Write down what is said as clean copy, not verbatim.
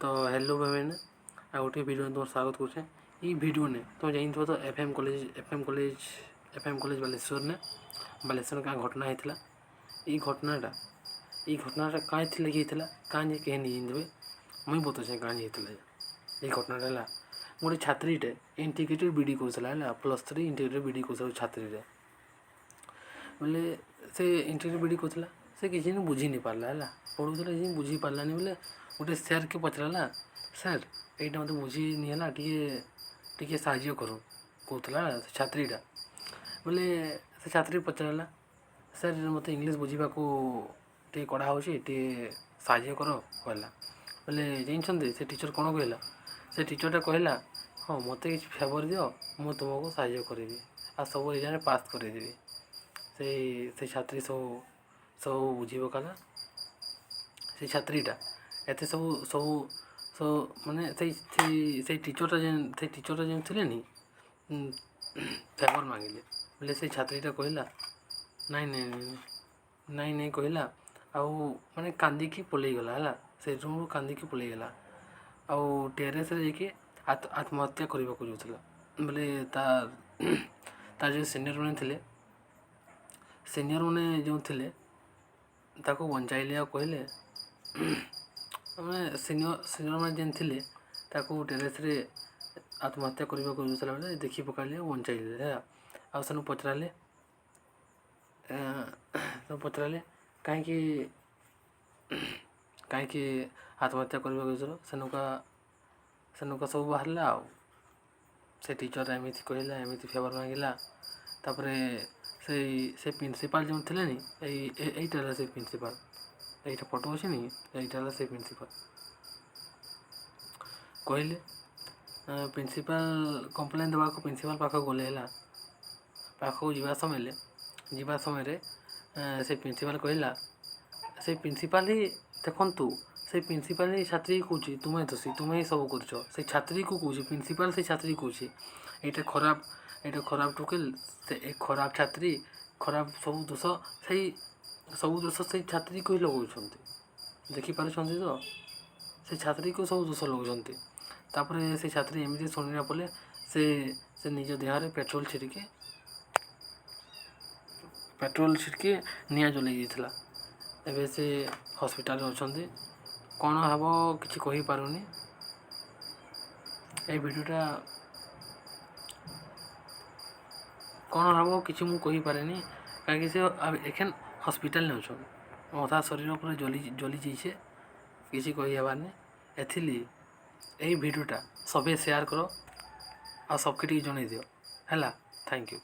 तो हेलो भाई आ गोटे भिडियो तुम स्वागत करुचे। ये भिडियो ने तुम जानते तो एफएम कॉलेज बालेश्वर क्या घटना होता ये घटनाटा कहाँ लगे कहाँ जे कहे नहीं जानते मुई बताऊे कहाँ होता ये घटनाटा है गोटे छात्रीटे integrated BD Kaushala +3 integrated BD कौशल छात्रीटे बोले से इंटीग्रेटेड बीडी कौशला से किसी ने बुझी नहीं पार्ला है पढ़ुला किसी बुझी पार्लानी बोले गोटे सर के पचराला सर यहाँ मत बुझी नहीं टे साहय कर कहला छात्रीटा बोले से छात्री पचराला सर मत इंग्लीश बुझा टे कड़ा हो साहय कर कहला बोले जानते से टीचर कौन कहला से टीचरटा कहला हाँ मत कि फेवर दियो मु तुमको साहय करी आ सब एग्जाम पास करदेवी से छात्री सब सब बुझी पकाला से छात्रीटा एत सब सब सब माने से टीचरटा जेन थे नी फेवर मांगिले बोले से छात्रीटा कहला नाई नाई नाई कहला आउ माने कांदिकी पलैगला है से रूम कांदिकी पलैगला आउ टेरेस जाके आत्महत्या करने को जाऊला बोले तार जो सीनियर मैंने थे सीनियर मैंने जो थे ताको बंचाइले आ कहले मैंने सीनियर मैंने जेन थे ताको टेरेस रे आत्महत्या करने को जाऊला बोले देखी पकाले बंचाइले है आ सेनु पचराले कहीं आत्महत्या करने को जाऊला सेनुका सब बाहरला आ से टीचर एमती कहला एमती फेवर मांगला तापर से प्रिंसिपल जो थे यहीटा से प्रिंसिपल यहीटा फोटो अच्छे नहीं यहीटा से प्रिंसिपल कहले प्रिंसिपल कंप्लेन देवा प्रिंसिपल पाख गले है पाखक जीवा समय से प्रिंसिपल कहला से प्रिंसिपल ही देखु से प्रिंसिपल ही छात्री कौच तुम्हें दोषी तुम्हें ही सब कर छात्री को कौच प्रिंसिपल से छात्री कौच ये खराब टोकेल से खराब छात्री खराब सब दोष से छात्री को ही लगौं देखिपार तो से छात्री को सब दोष लगौं तापर से छात्री एमती शुणा पड़े से निज देह पेट्रोल छिड़के निआ जलई एवं से हॉस्पिटल अच्छा कौन हम कि कहींपारूनी ये भिडियोटा कौन हम कि कहींपारे कहीं से एखन हॉस्पिटल अच्छा अधा शरीर पूरा जली जाइए किसी कहींबार नहीं एथिली यही भिडियोटा सबे शेयर कर आ सबके जन दियो है। Thank you.